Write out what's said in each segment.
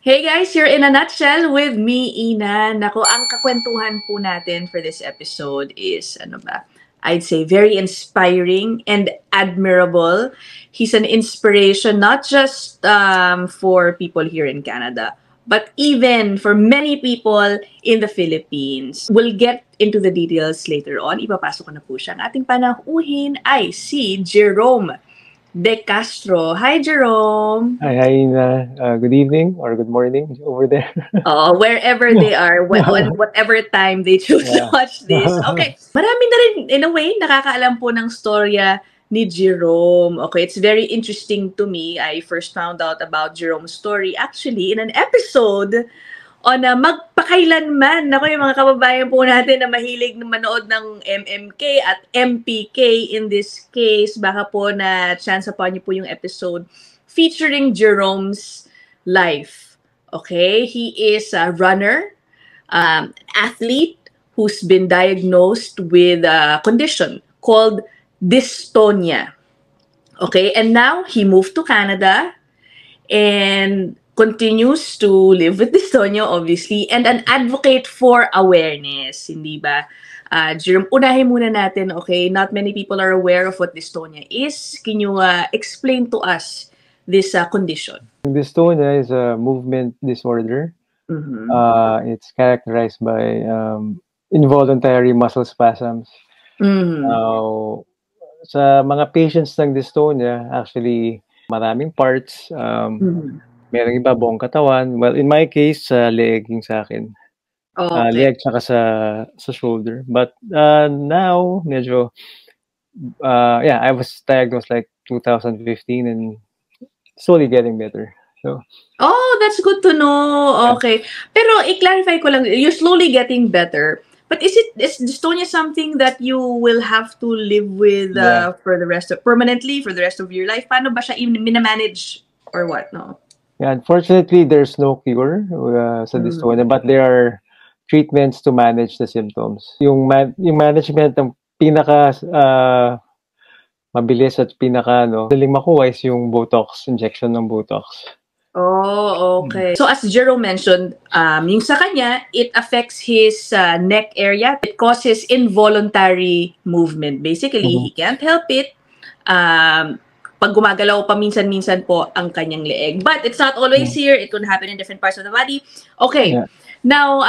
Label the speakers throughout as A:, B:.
A: Hey guys, you're in a nutshell with me, Ina. Nako, ang kakwentuhan po natin for this episode is, I'd say very inspiring and admirable. He's an inspiration not just for people here in Canada, but even for many people in the Philippines. We'll get into the details later on. Ipapasok ko na po siya. Ang ating panahuhin ay si Jirome De Castro. Hi, Jerome!
B: Hi, na good evening or good morning over there.
A: Wherever they are, on whatever time they choose to watch this. Okay, marami na rin, in a way, nakakaalam po ng storya ni Jerome. Okay, it's very interesting to me. I first found out about Jerome's story actually in an episode on magpakailanman. Ako, yung mga kababayan po natin na mahilig na manood ng MMK at MPK in this case, baka po na chance pa niyo po yung episode featuring Jerome's life. Okay, he is a runner, athlete who's been diagnosed with a condition called dystonia. Okay, and now he moved to Canada and continues to live with dystonia, obviously, and an advocate for awareness, hindi ba? Jerome, unahin muna natin, okay? Not many people are aware of what dystonia is. Can you explain to us this condition?
B: Dystonia is a movement disorder.
A: Mm-hmm.
B: It's characterized by involuntary muscle spasms.
A: Mm-hmm.
B: Sa mga patients ng dystonia, actually, maraming parts. Merong iba buong katawan. Well, in my case, leg yung sa akin.
A: Okay.
B: Leg tsaka sa shoulder. But now, medyo, I was diagnosed like 2015 and slowly getting better. So,
A: that's good to know. Okay. Pero i-clarify ko lang, you're slowly getting better. But is dystonia something that you will have to live with permanently for the rest of your life? Paano ba siya minamanage or what? No?
B: Yeah, unfortunately, there's no cure sa dystonia, but there are treatments to manage the symptoms. Yung management ang pinaka mabilis at pinaka daling makuha is yung Botox, injection ng Botox.
A: Oh, okay. So as Jerome mentioned, yung sa kanya, it affects his neck area. It causes involuntary movement. Basically, he can't help it. Pag gumagalaw pa minsan-minsan po ang kanyang leeg. But it's not always here. It could happen in different parts of the body. Okay. Yeah. Now,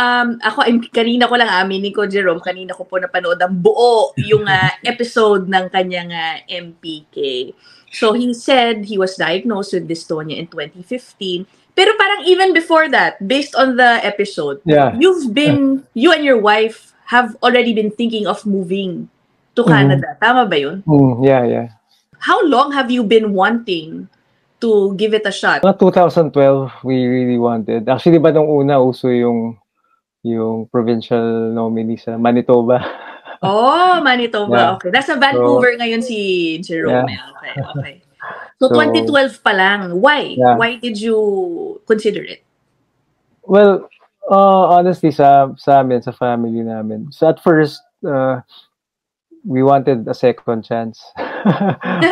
A: kanina ko lang aminin ko, Jerome, kanina ko po napanood ang buo yung episode ng kanyang MPK. So he said he was diagnosed with dystonia in 2015. Pero parang even before that, based on the episode, you and your wife have already been thinking of moving to Canada. Tama ba yun?
B: Yeah.
A: How long have you been wanting to give it a shot?
B: 2012, we really wanted. Actually, ba nung una uso yung provincial nominee sa Manitoba.
A: Oh, Manitoba. Okay. Nasa Vancouver ngayon si Jerome. Yeah. Okay. So 2012 pa lang. Why? Yeah. Why did you consider it?
B: Well, honestly, sa amin, sa family namin. So at first, we wanted a second chance.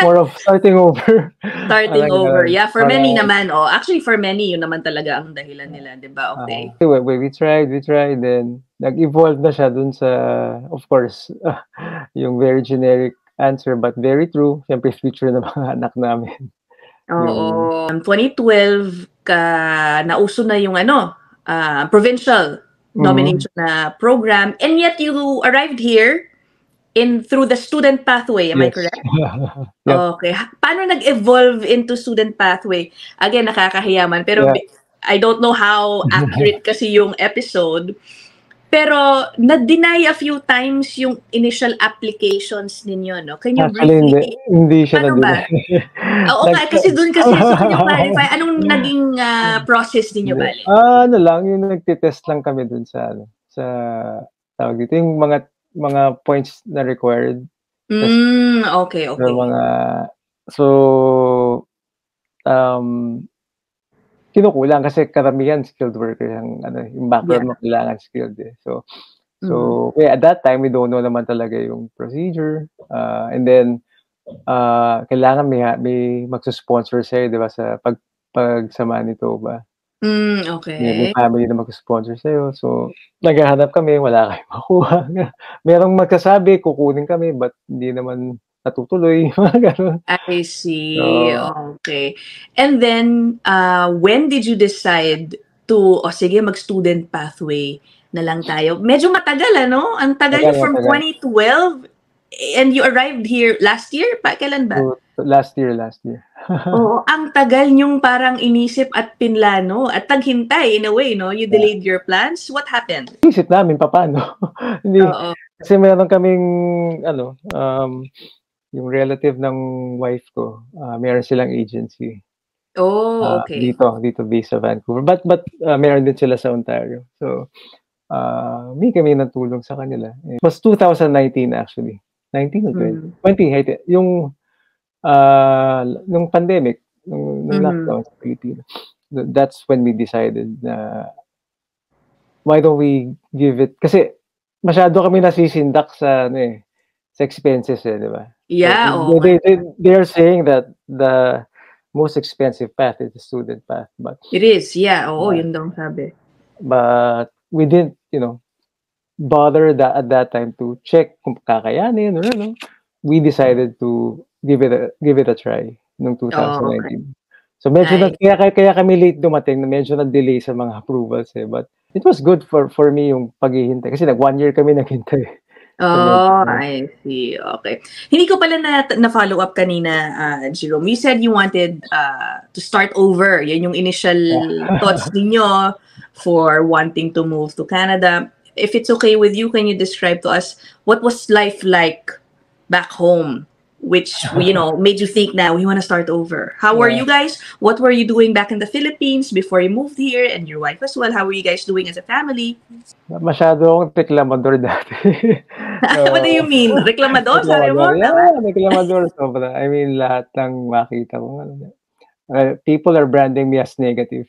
B: More of starting over.
A: Starting over. Yeah, for many naman. Actually, for many, yun naman talaga ang dahilan nila, di ba? Okay.
B: We tried, then nag-evolve na siya dun sa, of course, yung very generic answer, but very true. Siyempre, future ng mga anak namin.
A: Oo. 2012, nauso na yung provincial nomination na program, and yet you arrived here through the student pathway, am I correct?
B: Yep.
A: Okay. Paano nag-evolve into student pathway? Again, nakakahiyaman. Pero I don't know how accurate kasi yung episode. Pero na-deny a few times yung initial applications ninyo, no? Can you briefly...
B: Hindi siya na-deny.
A: Oo nga, kasi dun kasi can you clarify, anong naging process ninyo, bali?
B: Yung nagtitest lang kami dun sa tawag dito, yung mga points na required.
A: Okay.
B: Kinukulang kasi karamihan skilled worker yung background mo kailangan skilled eh. So at that time we don't know naman talaga yung procedure. And then kailangan may magsusponsor sa'yo, di ba, sa pag sa Manitoba.
A: May
B: May
A: okay.
B: family na mag-sponsor sa'yo. So, naghahanap kami, wala kayong makuha. Merong magsasabi, kukunin kami, but hindi naman natutuloy, mga gano'n.
A: I see.
B: So,
A: Okay. And then, when did you decide to, sige, mag-student pathway na lang tayo? Medyo matagal, ano? Ang tagal
B: matagal,
A: niyo from
B: matagal.
A: 2012 and you arrived here last year? Kailan ba?
B: So, last year.
A: Oo, ang tagal niyong parang inisip at pinlano at naghintay in a way, no? You
B: Yeah.
A: delayed your plans. What happened?
B: Isip namin papaano. Hindi,
A: Oo.
B: kasi meron kaming, yung relative ng wife ko, meron silang agency.
A: Oh, okay.
B: Dito based sa Vancouver. But meron din sila sa Ontario. So, may kami ng tulong sa kanila. It was 2019 actually. 19 or 20? 20, yung nung pandemic, nung lockdown sa Pilipinas. That's when we decided na why don't we give it, kasi masyado kami nasisindak sa sa expenses di ba?
A: Yeah,
B: So, they're saying that the most expensive path is the student path, but
A: it is. Yeah, oo, yun daw ang sabi.
B: But we didn't, bother at that time to check kung kakayanin or ano. We decided to give it a try nung 2019.
A: Okay.
B: So medyo kaya kami late dumating, medyo nag-delay sa mga approvals but it was good for me yung paghihintay kasi 1 year kami naghintay.
A: Oh, I see. Okay. Hindi ko pala na follow up kanina, Jerome. You said you wanted to start over. Yan yung initial thoughts ninyo for wanting to move to Canada. If it's okay with you, can you describe to us what was life like back home, which made you think now we want to start over? How were you guys? What were you doing back in the Philippines before you moved here, and your wife as well? How were you guys doing as a family?
B: Masyado akong reklamador dati.
A: What do you mean? Reklamador? Sabi mo?
B: Yeah, reklamador sobra. I mean, lahat ng makita ko. People are branding me as negative.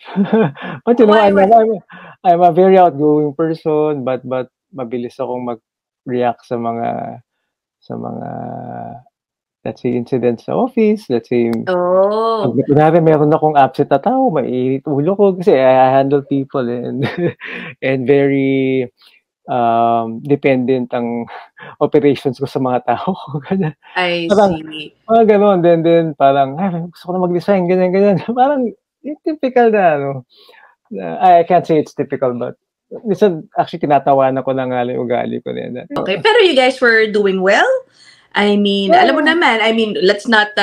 B: But I'm a very outgoing person, but mabilis akong mag-react sa mga let's say incidents sa office, let's say kunwari meron akong absent na tao, maiinit ulo ko kasi I handle people and very dependent ang operations ko sa mga tao.
A: I
B: Parang,
A: see.
B: mga ganon. Then parang, gusto ko na mag-design, ganyan. Parang, typical na, I can't say it's typical, but minsan, actually, tinatawanan ko na nga yung ugali ko na.
A: Okay, pero you guys were doing well? I mean, alam mo naman, let's not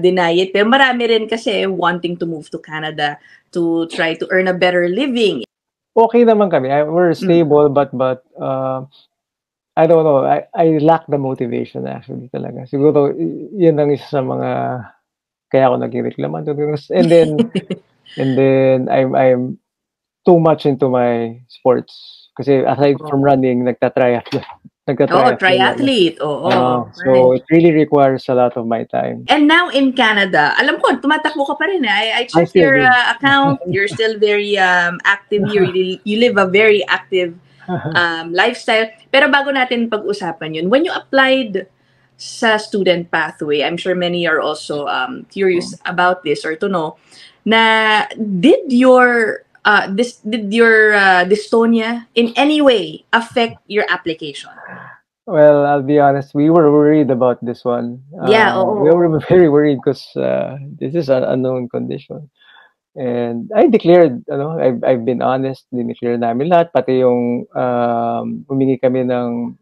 A: deny it, pero marami rin kasi wanting to move to Canada to try to earn a better living.
B: Okay naman kami. We're stable, but I don't know. I lack the motivation actually talaga. Siguro, yun ang isa sa mga kaya ako naging reklamado. And then I'm too much into my sports. Kasi aside from running, nagtatriathlete.
A: Triathlete.
B: So it really requires a lot of my time.
A: And now in Canada, alam ko, tumatakbo ka pa rin. I checked your account. You're still very active here. You live a very active lifestyle. Pero bago natin pag-usapan yun, when you applied sa student pathway, I'm sure many are also curious about this or to know, na did your dystonia in any way affect your application?
B: Well, I'll be honest, we were worried about this one. We were very worried because this is an unknown condition. And I declared, I've been honest, dineclare namin lahat, pati yung humingi kami ng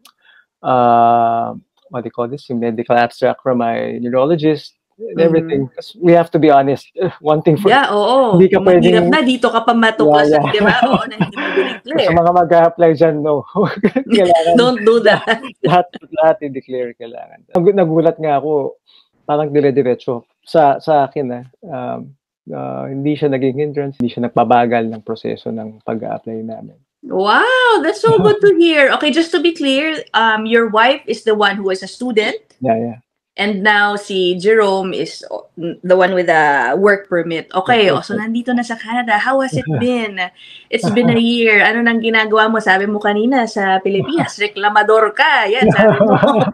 B: what do you call this, yung medical abstract from my neurologist and everything. Because we have to be honest, one thing for...
A: Hindi ka pwedeng... na, dito ka pa matuklasan, di ba? Na hindi mo dineclare.
B: Sa mga mag-apply dyan, no.
A: Don't do that.
B: lahat i-declare kailangan. Nagulat nga ako, parang dire-diretso sa akin, hindi siya naging hindrance, hindi siya nagpabagal ng proseso ng pag-a-apply namin.
A: Wow, that's so good to hear. Okay, just to be clear, your wife is the one who is a student.
B: Yeah.
A: And now si Jerome is the one with a work permit. Okay, so nandito na sa Canada. How has it been? It's been a year. Ano nang ginagawa mo? Sabi mo kanina sa Pilipinas, reklamador ka. Yan, sabi mo.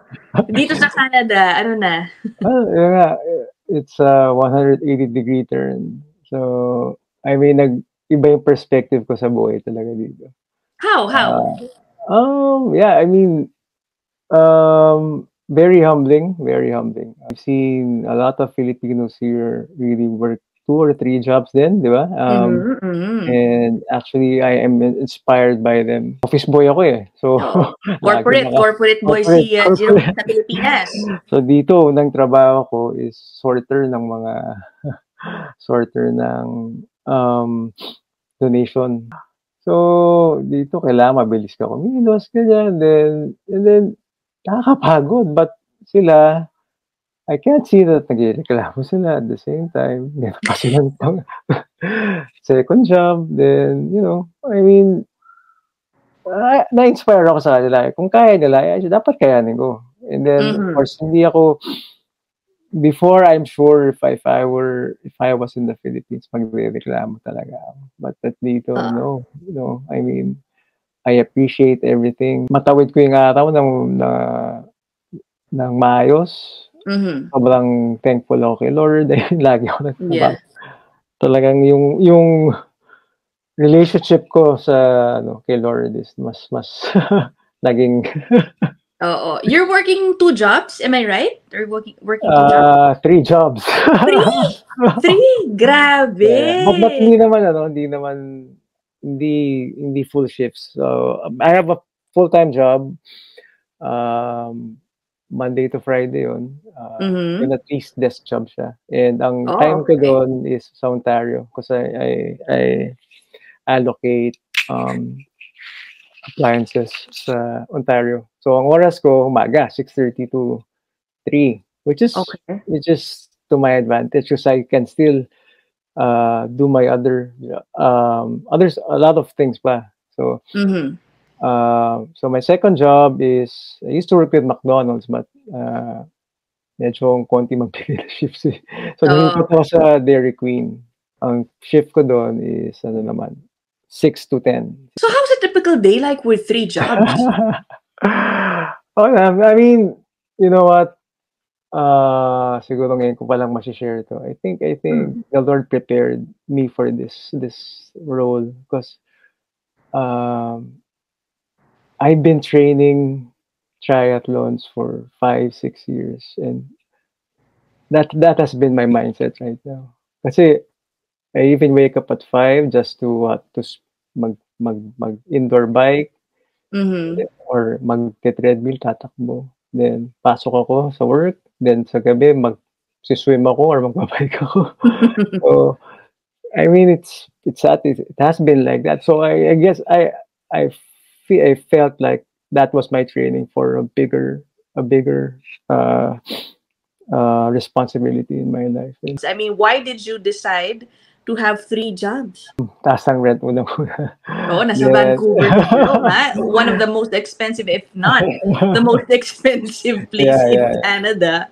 A: Dito sa Canada, ano na?
B: Well, it's a 180-degree turn. So, I mean, iba yung perspective ko sa buhay talaga dito.
A: How?
B: Yeah, I mean, very humbling, very humbling. I've seen a lot of Filipinos here really work 2 or 3 jobs then, di ba? And actually, I am inspired by them. Office boy ako eh. So,
A: corporate boy si Jirome sa Pilipinas.
B: So, dito, unang trabaho ko is sorter ng donation. So, dito kailangan mabilis ka kumilos, ganyan. And then, nakakapagod. But sila, I can't see that nagreklamo sila at the same time. Meron pa silang second job. Then, I mean, na-inspire ako sa kanila. Kung kaya nila, dapat kayanin ko. And then, of course, hindi ako, before, I'm sure if I was in the Philippines, magreklamo talaga ako. But dito, no. I mean, I appreciate everything. Matawid ko yung araw ng maayos. Sobrang thankful ako kay Lord. Lagi ako nagtrabaho. Talagang yung relationship ko sa kay Lord is mas naging
A: You're working 2 jobs, am I right? Or working 2 jobs?
B: 3 jobs.
A: 3? Grabe.
B: Yeah. But hindi full shifts. So I have a full-time job. Monday to Friday yun. And at least desk job siya. And ang time ko doon is sa Ontario kasi I allocate appliances sa Ontario. So ang oras ko umaga 6:30 to 3, which is to my advantage because I can still do my others a lot of things pa. So so my second job is, I used to work with McDonald's but medyo konti magpigil shifts eh. So nilipat ako sa Dairy Queen. Ang shift ko doon is 6 to 10.
A: So how's a typical day like with 3 jobs?
B: I mean, you know what? Siguro ngayon ko palang ma-share to. I think the Lord prepared me for this role because I've been training triathlons for 5-6 years and that has been my mindset right now. Kasi I even wake up at 5 just to mag indoor bike or mag-treadmill, tatakbo. Then pasok ako sa work, then sa gabi mag-swim ako or magbabike ako. So I mean it has been like that. So I guess I felt like that was my training for a bigger responsibility in my life.
A: I mean, why did you decide to have 3 jobs?
B: Taas ang rent muna.
A: Nasa Vancouver. One of the most expensive, if not the most expensive place in Canada.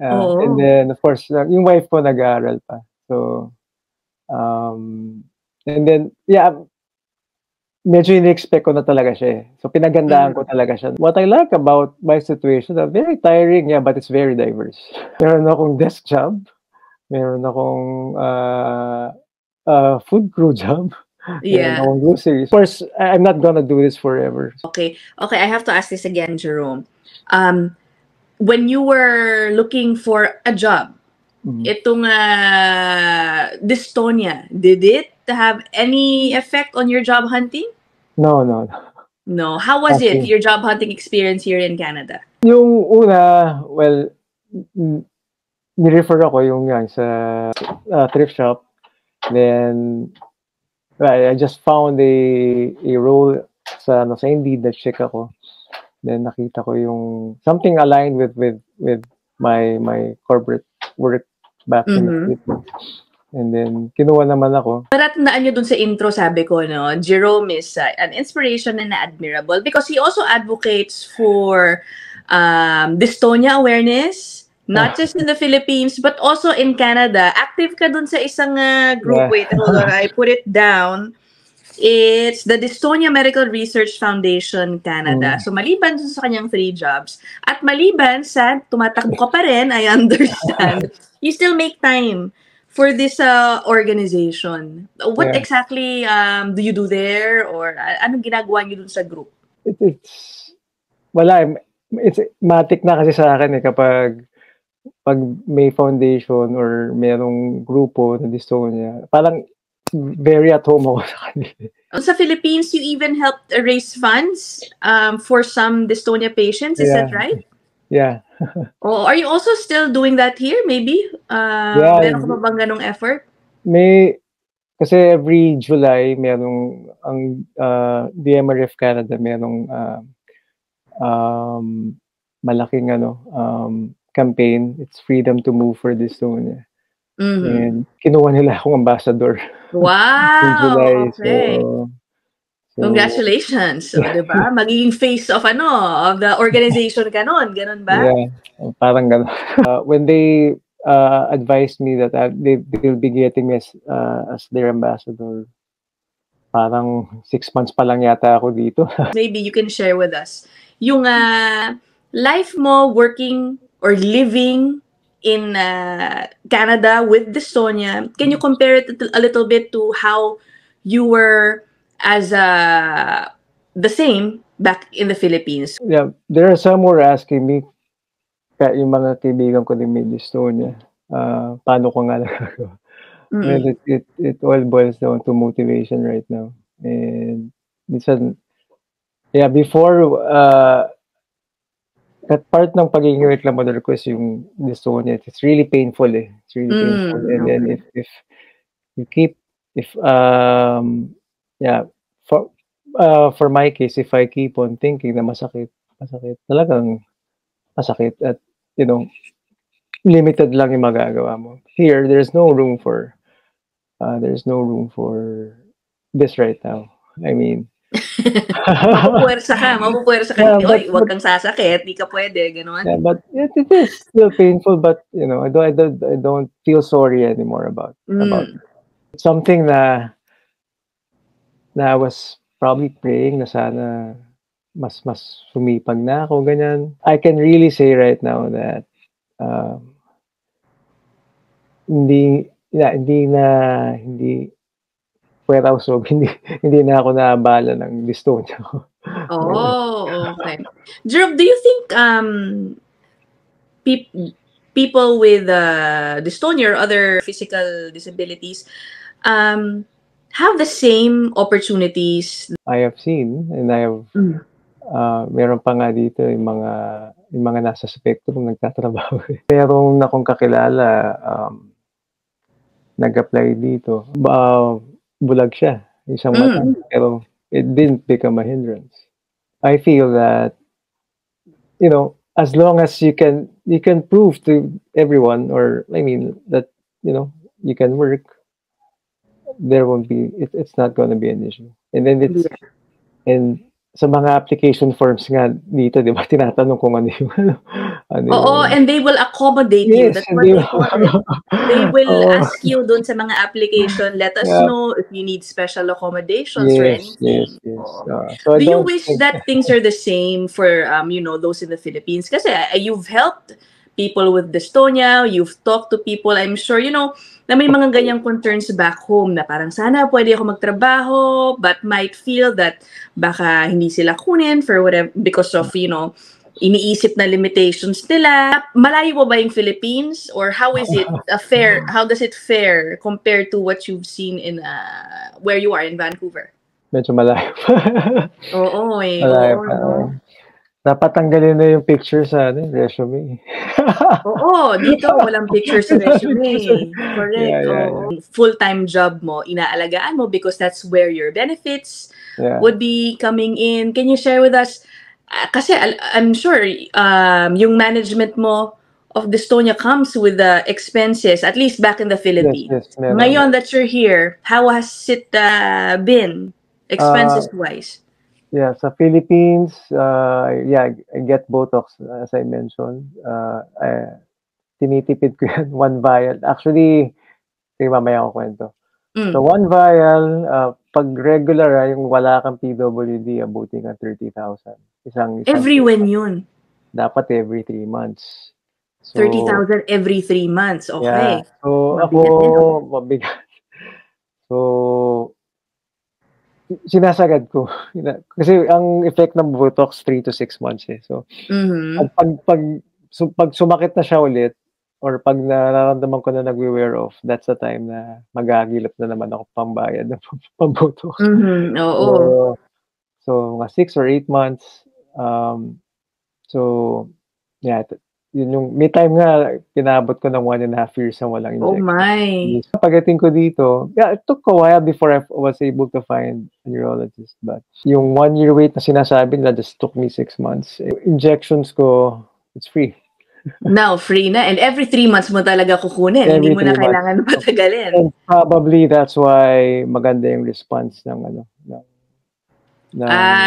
B: And then, of course, yung wife ko nag-aaral pa. So, and then, medyo in-expect ko na talaga siya eh. So, pinagandaan ko talaga siya. What I like about my situation, very tiring, but it's very diverse. Meron akong desk job. Meron akong food crew job. Meron akong groceries. Of course, I'm not gonna do this forever.
A: Okay, I have to ask this again, Jerome. When you were looking for a job, itong dystonia, did it have any effect on your job hunting?
B: No.
A: No. How was it, your job hunting experience here in Canada?
B: Yung una, well, ni-refer ako yung sa thrift shop. Then, I just found a role sa Indeed that check ako. Then nakita ko yung something aligned with my corporate work back in the Philippines. And then, kinuha naman ako.
A: Paratandaan nyo dun sa intro, sabi ko, Jerome is an inspiration and admirable because he also advocates for dystonia awareness, not just in the Philippines, but also in Canada. Active ka dun sa isang group. Wait, hold on, I put it down. It's the Dystonia Medical Research Foundation Canada. So, maliban sa kanyang 3 jobs, at maliban sa tumatakbo ka pa rin, I understand, you still make time for this organization. What exactly do you do there, or anong ginagawa niyo dun sa group?
B: It's matik na kasi sa akin kapag may foundation or merong grupo na dystonia, parang very at home ako sa kanila.
A: Sa Philippines, you even helped raise funds for some dystonia patients, is that right?
B: Yeah.
A: Are you also still doing that here, maybe? Meron ka pa bang ganong effort?
B: Kasi every July, merong ang DMRF Canada, merong malaking campaign. It's Freedom to Move for Dystonia. And kinuha nila akong ambassador.
A: Wow!
B: In July.
A: Okay. So, congratulations. So, diba? Magiging face of the organization ka nun. Ganon ba?
B: Yeah. Parang ganon. When they advised me that they'll be getting me as their ambassador, parang 6 months pa lang yata ako dito.
A: Maybe you can share with us yung life mo working or living in Canada with dystonia. Can you compare it a little bit to how you were as the same back in the Philippines?
B: Yeah, there are some who are asking me, yung mga kaibigan ko din may dystonia, paano ko nga nagagawa? Well, it all boils down to motivation right now. And before, that part ng pagiging reklamador ko is yung dystonia. It's really painful eh. It's really painful. And then if you keep, for my case, if I keep on thinking na masakit, talagang masakit at, limited lang yung magagawa mo. Here, there's no room for this right now. I mean,
A: mapupuwersa ka. Oy, wag kang sasakit, di ka pwede, gano'n.
B: Yeah, but it is still painful, but I don't feel sorry anymore about it. It's something na I was probably praying na sana mas sumipag na ako, ganyan. I can really say right now that hindi na ako naabala ng dystonia ko.
A: Okay. Jerome, do you think people with dystonia or other physical disabilities have the same opportunities?
B: I have seen, and I have meron pa nga dito yung mga nasa spectrum nagtatrabaho. Merong akong kakilala nag-apply dito. Bulag siya, isang mata, pero it didn't become a hindrance. I feel that as long as you can prove to everyone, or that you can work, it's not going to be an issue. And then and sa mga application forms nga dito, di ba, tinatanong kung ano yung
A: and they will accommodate you. That's what they call it. They will ask you dun sa mga application, let us know if you need special accommodations or anything.
B: So
A: do you wish that things are the same for those in the Philippines? Kasi you've helped people with dystonia, you've talked to people, I'm sure, na may mga ganyang concerns back home na parang sana pwede ako magtrabaho, but might feel that baka hindi sila kunin for whatever, because of, iniisip na limitations nila. Malayo ba yung Philippines? Or how is it how does it fare compared to what you've seen in where you are in Vancouver?
B: Medyo malayo.
A: Malayo.
B: Dapat tanggalin na yung picture sa resume.
A: Dito walang picture sa resume. Correct. Full-time job mo, inaalagaan mo because that's where your benefits would be coming in. Can you share with us? Kasi I'm sure yung management mo of dystonia comes with the expenses, at least back in the Philippines.
B: Yes,
A: Ngayon that you're here, how has it been expenses-wise?
B: Sa Philippines, I get Botox, as I mentioned. Tinitipid ko yan, 1 vial. Actually, mamaya ako kwento. So, 1 vial, pag regular, yung wala kang PWD, abuti ka 30,000. Isang
A: every when yun?
B: Dapat every 3 months. So,
A: 30,000 every 3 months. Okay.
B: yeah. So, ako,
A: Mabigat din.
B: mabigat. So, sinasagad ko. Kasi ang effect ng Botox, 3 to 6 months eh. So, pag sumakit na siya ulit, or pag nararamdaman ko na nagwe-wear off, that's the time na magagilap na naman ako pambayad ng pang-Botox.
A: Oo.
B: So, mga 6 or 8 months. So, yeah, yun yung, may time nga, pinabot ko ng 1.5 years na walang injection.
A: Oh my.
B: Pagdating ko dito, yeah, it took a while before I was able to find a neurologist. But yung 1 year wait na sinasabi nila just took me 6 months. Injections ko, it's free.
A: Now, free na. And every 3 months mo talaga kukunin. Hindi mo na kailangan patagalin.
B: And probably that's why maganda yung response ng ano,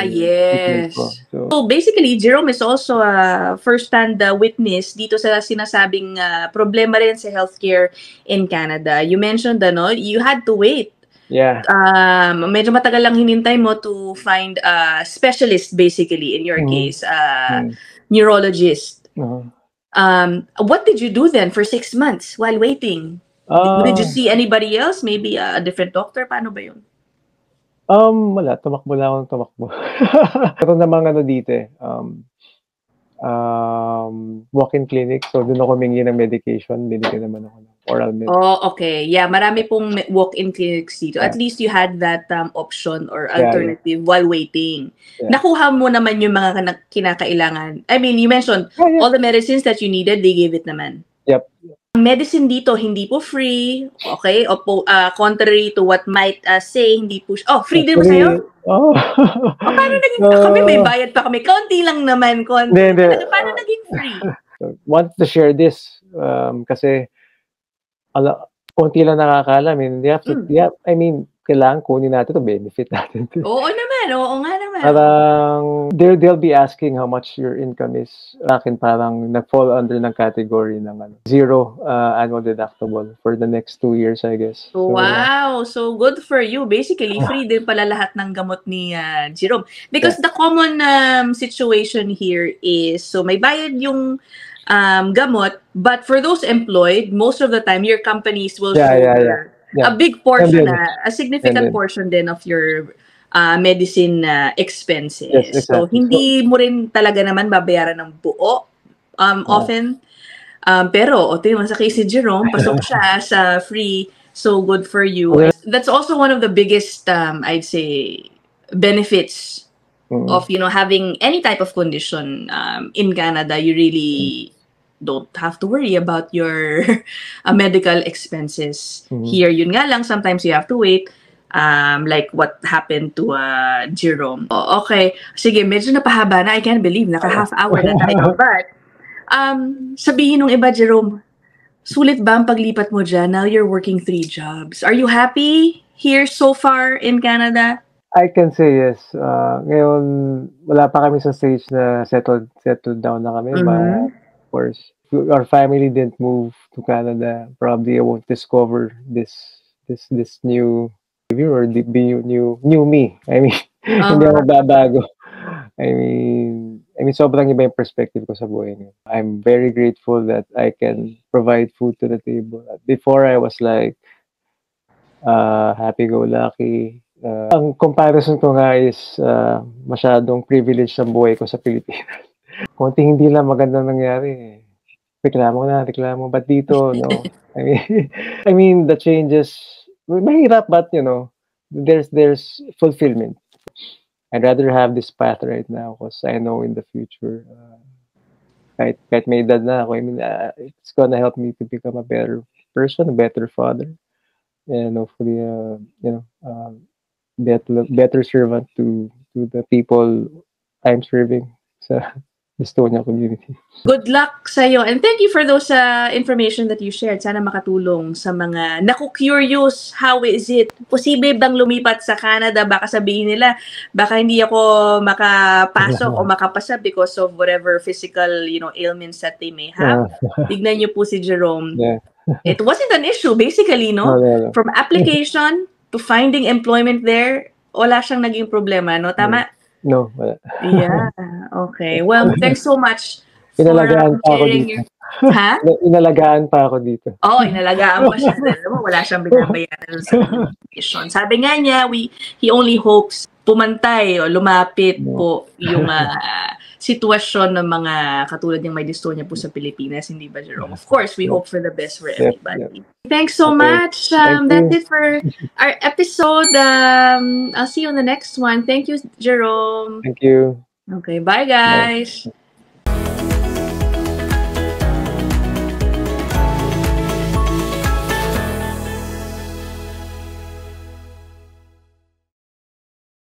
A: yes. So basically, Jirome is also a first-hand witness dito sa sinasabing problema rin sa healthcare in Canada. You mentioned, you had to wait.
B: Yeah.
A: Medyo matagal lang hinintay mo to find a specialist, basically, in your case, neurologist. What did you do then for 6 months while waiting? Did you see anybody else? Maybe a different doctor? Paano ba yun?
B: Wala. Tumakbo lang akong tumakbo. Ito namang dito eh. Walk-in clinic. So, doon ako humingi ng medication. Binigyan naman ako ng oral med.
A: Oh, okay. Yeah, marami pong walk-in clinics dito. At least you had that option or alternative while waiting. Yeah. Nakuha mo naman yung mga kinakailangan. I mean, you mentioned all the medicines that you needed, they gave it naman.
B: Yep.
A: Medicine dito, hindi po free. Okay? O po, contrary to what might say, hindi po free din ba sa'yo? Paano naging, kami may bayad pa kami. Kaunti lang naman. Paano naging free?
B: Want to share this kasi konti lang nakakala. I mean, kailangan kunin natin to benefit natin.
A: Oo naman. Oo nga naman.
B: Parang, they'll be asking how much your income is. Akin parang nag-fall under ng category ng zero annual deductible for the next 2 years, I guess.
A: So, wow! So, good for you. Basically, free din pala lahat ng gamot ni Jirome. Because the common situation here is, so may bayad yung gamot, but for those employed, most of the time, your companies will shoulder a big portion, a significant portion din of your medicine expenses. Yes, exactly. So, hindi mo rin talaga naman babayaran ng buo often. Pero, sa case ni Jirome, pasok siya sa free, so good for you. That's also one of the biggest, I'd say, benefits of, having any type of condition in Canada. You really don't have to worry about your medical expenses. Here, yun nga lang, sometimes you have to wait. Like what happened to Jirome. Okay. Sige, medyo napahaba na. I can't believe, naka-half hour na tayo. But, sabihin ng iba, Jirome, sulit ba ang paglipat mo dyan? Now you're working 3 jobs. Are you happy here so far in Canada?
B: I can say yes. Ngayon, wala pa kami sa stage na settled down na kami. But, of course, if our family didn't move to Canada, probably I won't discover this new or the new me. I mean, hindi ako babago. I mean, sobrang iba yung perspective ko sa buhay niyo. I'm very grateful that I can provide food to the table. Before, I was like, happy-go-lucky. Ang comparison ko nga is masyadong privilege ng buhay ko sa Pilipinas. Konting hindi lang magandang nangyari. Reklamo. But dito, no. I mean, the changes, mahirap, but, there's fulfillment. I'd rather have this path right now because I know in the future, kahit may edad na ako, I mean, it's gonna help me to become a better person, a better father, and hopefully, better servant to the people I'm serving sa dystonia community.
A: Good luck sa'yo. And thank you for those information that you shared. Sana makatulong sa mga naku-curious. How is it? Posible bang lumipat sa Canada? Baka sabihin nila, baka hindi ako makapasok o makapasa because of whatever physical, ailments that they may have. Tignan niyo po si Jirome.
B: Yeah.
A: It wasn't an issue, basically, no?
B: No.
A: From application to finding employment there, wala siyang naging problema, no? Tama?
B: No, wala.
A: Yeah. Okay. Well, thanks so much for
B: Pinalagaan pa ako
A: sharing
B: dito.
A: Ha?
B: Inalagaan pa ako dito.
A: Oo, inalagaan pa siya. Wala siyang binabayaran sa tuition. Sabi nga niya, he only hopes pumantay o lumapit po yung sitwasyon ng mga katulad ng may dystonia po sa Pilipinas, hindi ba, Jerome? Of course, we hope for the best for everybody. Thanks so much. That's it for our episode. I'll see you on the next one. Thank you, Jerome.
B: Thank you.
A: Okay, bye guys. Bye.